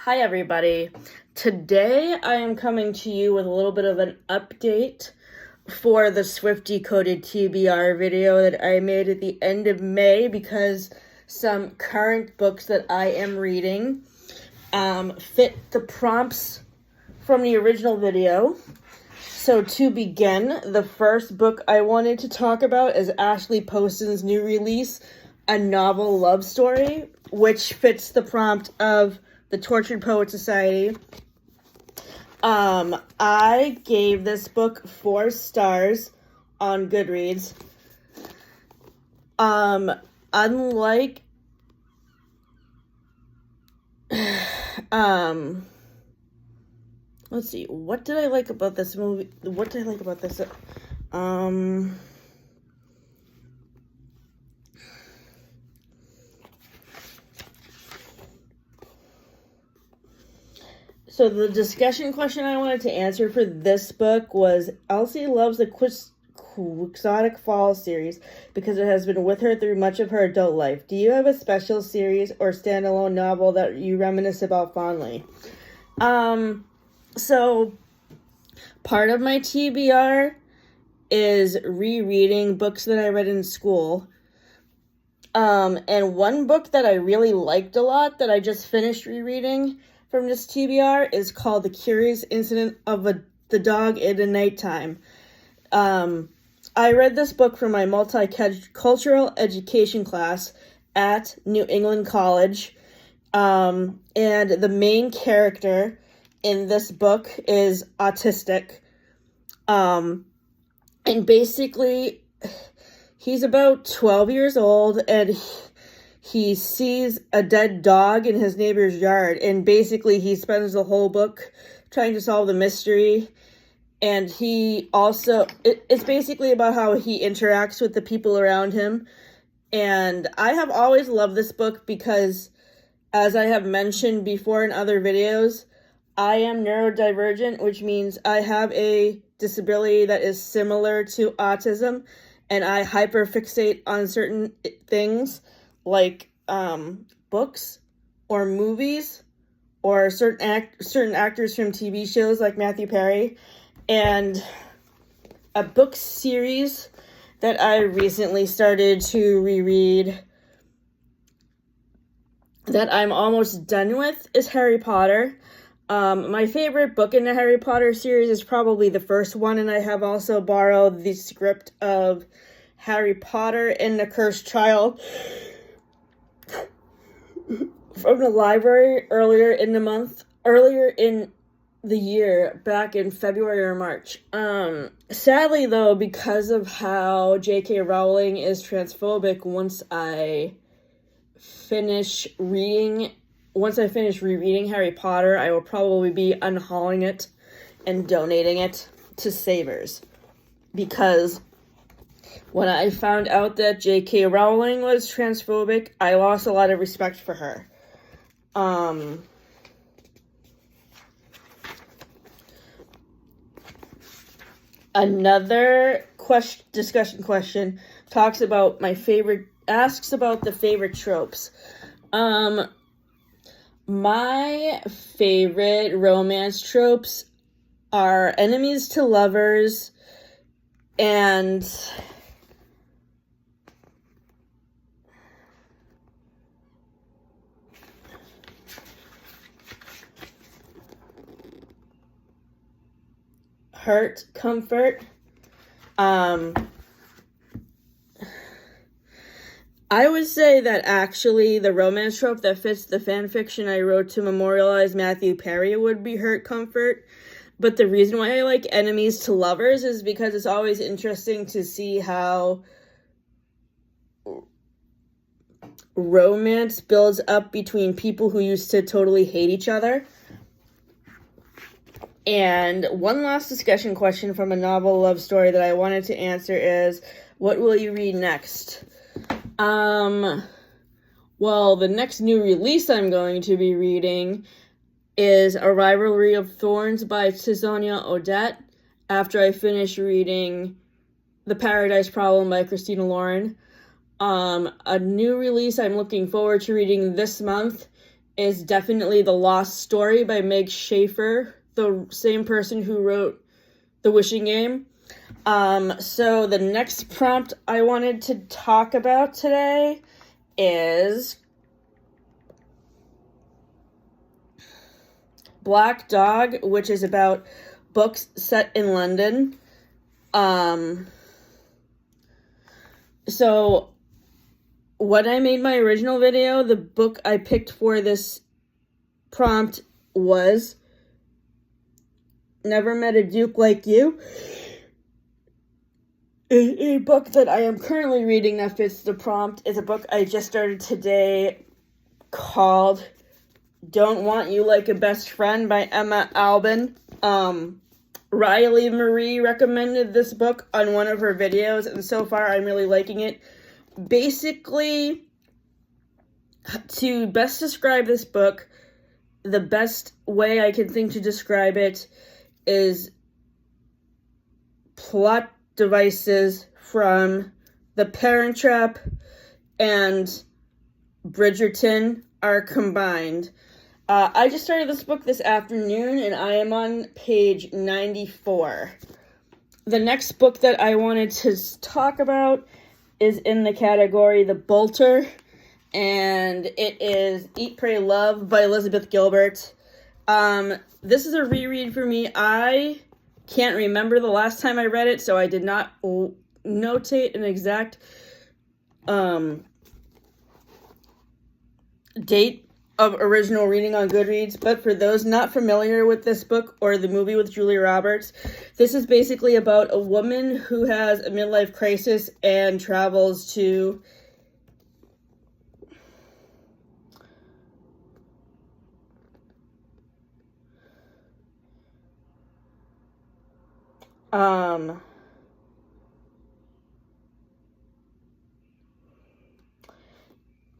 Hi everybody. Today I am coming to you with a little bit of an update for the Swiftie coded TBR video that I made at the end of May because some current books that I am reading fit the prompts from the original video. So to begin, the first book I wanted to talk about is Ashley Posten's new release, A Novel Love Story, which fits the prompt of the Tortured Poet Society. I gave this book 4 stars on Goodreads. Unlike let's see, what did I like about this movie? What did I like about this? So the discussion question I wanted to answer for this book was, Elsie loves the Quixotic Falls series because it has been with her through much of her adult life. Do you have a special series or standalone novel that you reminisce about fondly? So part of my TBR is rereading books that I read in school. And one book that I really liked a lot that I just finished rereading from this TBR is called The Curious Incident of the Dog in the Nighttime. I read this book for my multicultural education class at New England College. And the main character in this book is autistic. And basically, he's about 12 years old, and he sees a dead dog in his neighbor's yard, and basically he spends the whole book trying to solve the mystery. And he also, it's basically about how he interacts with the people around him. And I have always loved this book because, as I have mentioned before in other videos, I am neurodivergent, which means I have a disability that is similar to autism, and I hyperfixate on certain things like books or movies or certain actors from TV shows like Matthew Perry. And a book series that I recently started to reread that I'm almost done with is Harry Potter. My favorite book in the Harry Potter series is probably the first one, and I have also borrowed the script of Harry Potter and the Cursed Child from the library earlier in the year, back in February or March. Sadly though, because of how J.K. Rowling is transphobic, once I finish rereading Harry Potter, I will probably be unhauling it and donating it to Savers. Because when I found out that J.K. Rowling was transphobic, I lost a lot of respect for her. Another discussion question asks about the favorite tropes. My favorite romance tropes are enemies to lovers and hurt, comfort. I would say that actually the romance trope that fits the fan fiction I wrote to memorialize Matthew Perry would be hurt, comfort. But the reason why I like enemies to lovers is because it's always interesting to see how romance builds up between people who used to totally hate each other. And one last discussion question from a novel love story that I wanted to answer is, what will you read next? Well, the next new release I'm going to be reading is A Rivalry of Thorns by Tizonia Odette, after I finish reading The Paradise Problem by Christina Lauren. A new release I'm looking forward to reading this month is definitely The Lost Story by Meg Schaefer, the same person who wrote The Wishing Game. So the next prompt I wanted to talk about today is Black Dog, which is about books set in London. So when I made my original video, the book I picked for this prompt was Never Met a Duke Like You. A book that I am currently reading that fits the prompt is a book I just started today called Don't Want You Like a Best Friend by Emma Alban. Riley Marie recommended this book on one of her videos, and so far I'm really liking it. Basically, to best describe this book, the best way I can think to describe it is plot devices from The Parent Trap and Bridgerton are combined. I just started this book this afternoon, and I am on page 94. The next book that I wanted to talk about is in the category The Bolter, and it is Eat, Pray, Love by Elizabeth Gilbert. This is a reread for me. I can't remember the last time I read it, so I did not notate an exact date of original reading on Goodreads, but for those not familiar with this book or the movie with Julia Roberts, this is basically about a woman who has a midlife crisis and travels to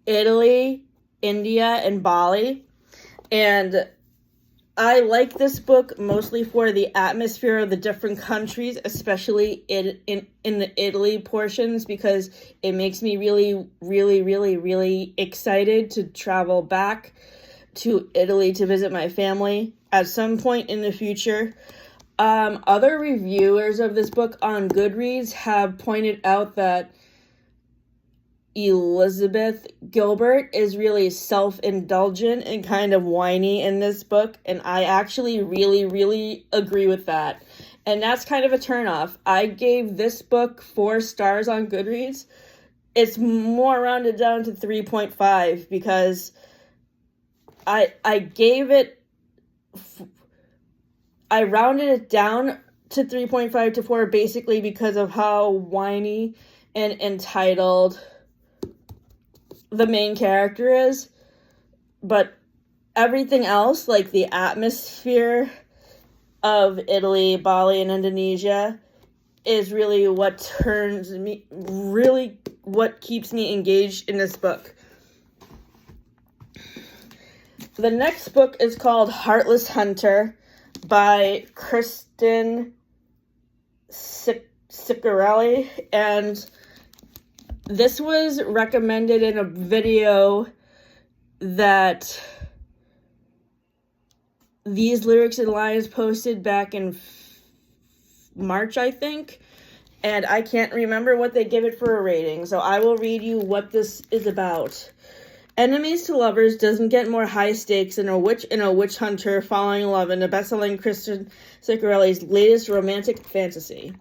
Italy, India, and Bali. And I like this book mostly for the atmosphere of the different countries, especially in the Italy portions, because it makes me really, really, really, really excited to travel back to Italy to visit my family at some point in the future. Other reviewers of this book on Goodreads have pointed out that Elizabeth Gilbert is really self-indulgent and kind of whiny in this book, and I actually really, really agree with that. And that's kind of a turnoff. I gave this book 4 stars on Goodreads. It's more rounded down to 3.5 because I gave it... I rounded it down to 3.5 to 4 basically because of how whiny and entitled the main character is, but everything else, like the atmosphere of Italy, Bali, and Indonesia, is really what keeps me engaged in this book. The next book is called Heartless Hunter by Kristen Ciccarelli, and this was recommended in a video that These Lyrics and Lines posted back in March, I think. And I can't remember what they give it for a rating, so I will read you what this is about. Enemies to Lovers doesn't get more high stakes than a witch and a witch hunter falling in love in the best-selling Kristen Ciccarelli's latest romantic fantasy.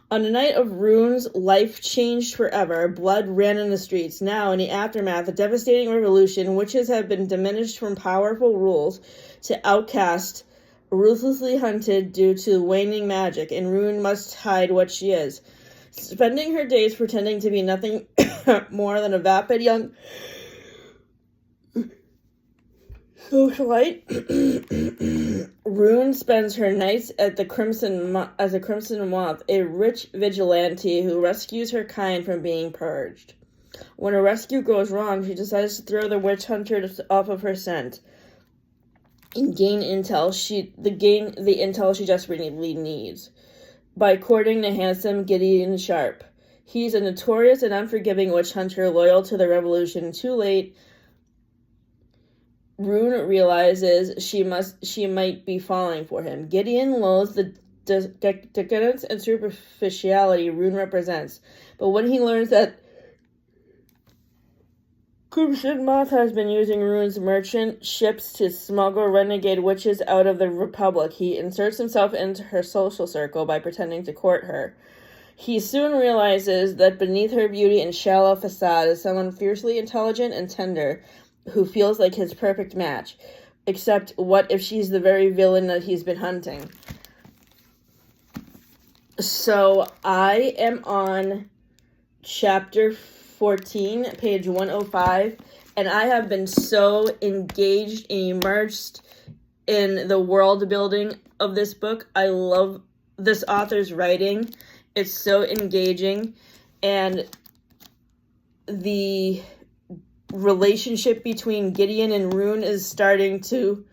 On the night of Rune's life changed forever. Blood ran in the streets. Now, in the aftermath of a devastating revolution, witches have been diminished from powerful rules to outcast, ruthlessly hunted due to waning magic, and Rune must hide what she is. Spending her days pretending to be nothing more than a vapid young socialite, Rune spends her nights at the as a Crimson Moth, a rich vigilante who rescues her kind from being purged. When a rescue goes wrong, she decides to throw the witch hunter off of her scent and gain the intel she desperately needs by courting the handsome Gideon Sharp. He's a notorious and unforgiving witch hunter loyal to the revolution. Too late, Rune realizes she might be falling for him. Gideon loathes the decadence and superficiality Rune represents, but when he learns that Crimson Moth has been using Rune's merchant ships to smuggle renegade witches out of the Republic, he inserts himself into her social circle by pretending to court her. He soon realizes that beneath her beauty and shallow facade is someone fiercely intelligent and tender who feels like his perfect match. Except, what if she's the very villain that he's been hunting? So, I am on chapter 14, page 105, and I have been so engaged and immersed in the world building of this book. I love this author's writing. It's so engaging, and the relationship between Gideon and Rune is starting to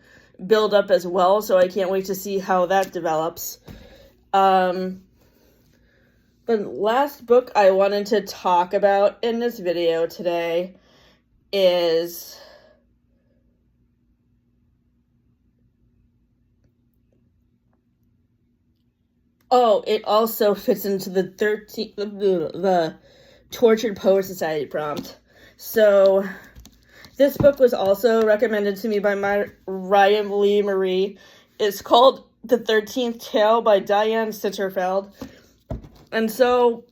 build up as well, so I can't wait to see how that develops. The last book I wanted to talk about in this video today is it also fits into the 13th, the Tortured Poet Society prompt. So, this book was also recommended to me by my Ryan Lee Marie. It's called The 13th Tale by Diane Setterfield. And so,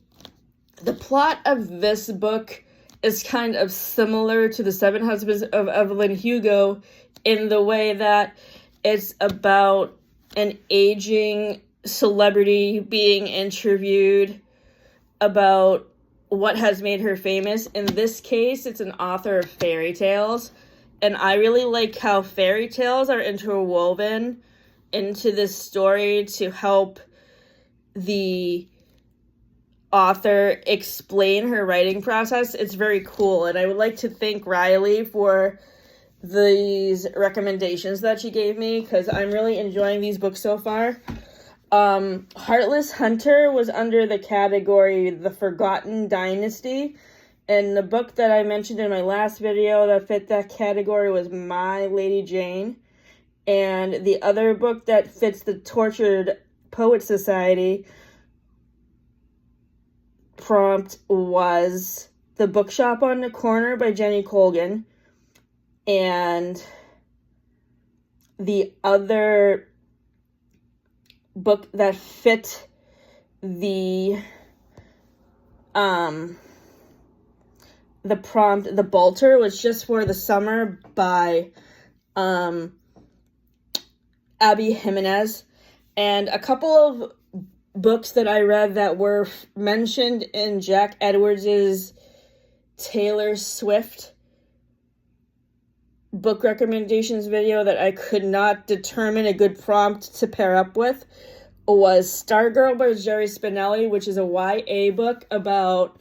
the plot of this book is kind of similar to The Seven Husbands of Evelyn Hugo in the way that it's about an aging celebrity being interviewed about what has made her famous. In this case, it's an author of fairy tales, and I really like how fairy tales are interwoven into this story to help the author explain her writing process. It's very cool, and I would like to thank Riley for these recommendations that she gave me, because I'm really enjoying these books so far. Heartless Hunter was under the category The Forgotten Dynasty, and the book that I mentioned in my last video that fit that category was My Lady Jane, and the other book that fits the Tortured Poet Society prompt was The Bookshop on the Corner by Jenny Colgan, and the other book that fit the prompt, The Bolter, was Just for the Summer by Abby Jimenez. And a couple of books that I read that were mentioned in Jack Edwards's Taylor Swift book recommendations video that I could not determine a good prompt to pair up with was Stargirl by Jerry Spinelli, which is a YA book about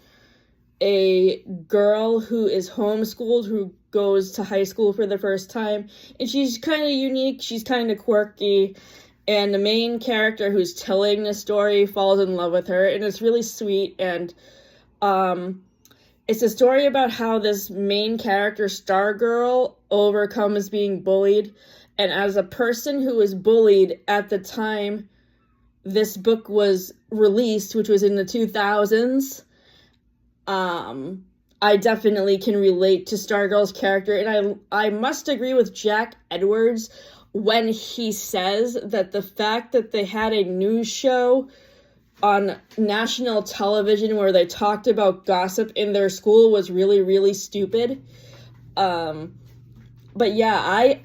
a girl who is homeschooled, who goes to high school for the first time, and she's kind of unique, she's kind of quirky, and the main character who's telling the story falls in love with her, and it's really sweet. And it's a story about how this main character, Stargirl, overcomes being bullied. And as a person who was bullied at the time this book was released, which was in the 2000s, I definitely can relate to Stargirl's character. And I must agree with Jack Edwards when he says that the fact that they had a news show on national television where they talked about gossip in their school was really, really stupid. But yeah, I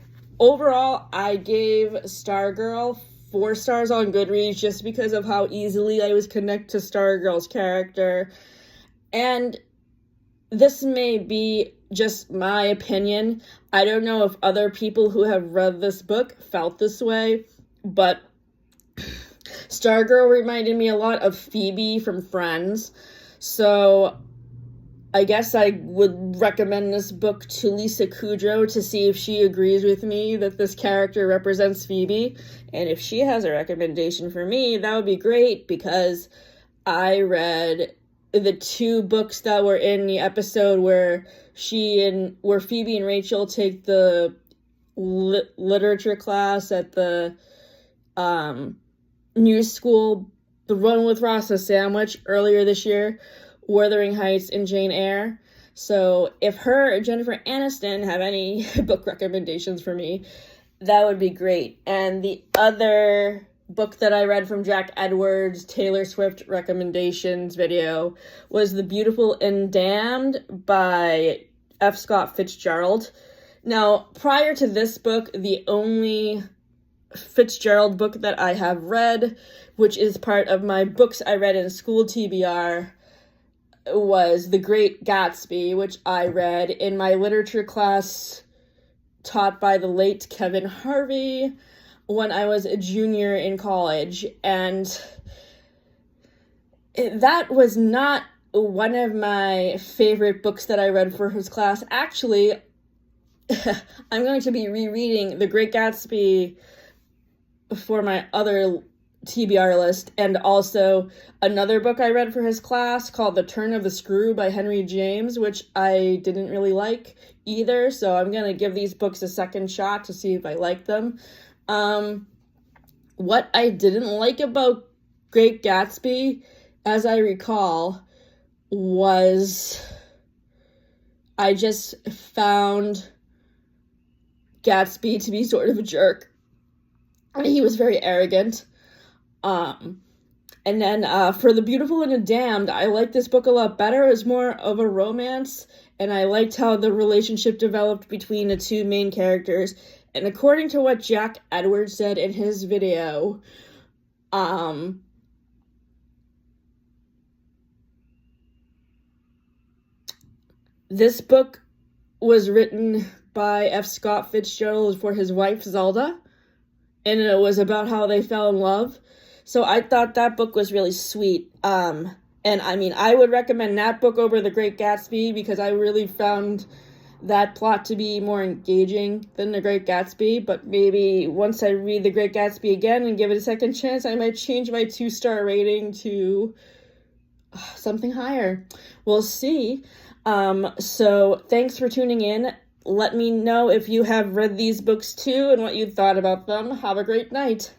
gave Stargirl 4 stars on Goodreads just because of how easily I was connected to Stargirl's character. And this may be just my opinion. I don't know if other people who have read this book felt this way, but Stargirl reminded me a lot of Phoebe from Friends. So I guess I would recommend this book to Lisa Kudrow to see if she agrees with me that this character represents Phoebe. And if she has a recommendation for me, that would be great, because I read the 2 books that were in the episode where Phoebe and Rachel take the literature class at the new school, the one with Rasa Sandwich earlier this year, Wuthering Heights and Jane Eyre. So if her or Jennifer Aniston have any book recommendations for me, that would be great. And the other book that I read from Jack Edwards' Taylor Swift recommendations video was The Beautiful and Damned by F. Scott Fitzgerald. Now, prior to this book, the only Fitzgerald book that I have read, which is part of my books I read in school TBR, was The Great Gatsby, which I read in my literature class taught by the late Kevin Harvey when I was a junior in college. And that was not one of my favorite books that I read for his class. Actually, I'm going to be rereading The Great Gatsby for my other TBR list, and also another book I read for his class called The Turn of the Screw by Henry James, which I didn't really like either, so I'm going to give these books a second shot to see if I like them. What I didn't like about Great Gatsby, as I recall, was I just found Gatsby to be sort of a jerk. He was very arrogant. And then for The Beautiful and the Damned, I liked this book a lot better. It was more of a romance, and I liked how the relationship developed between the two main characters. And according to what Jack Edwards said in his video, this book was written by F. Scott Fitzgerald for his wife, Zelda, and it was about how they fell in love. So I thought that book was really sweet. And I mean, I would recommend that book over The Great Gatsby because I really found that plot to be more engaging than The Great Gatsby. But maybe once I read The Great Gatsby again and give it a second chance, I might change my 2-star rating to something higher. We'll see. So thanks for tuning in. Let me know if you have read these books too and what you thought about them. Have a great night.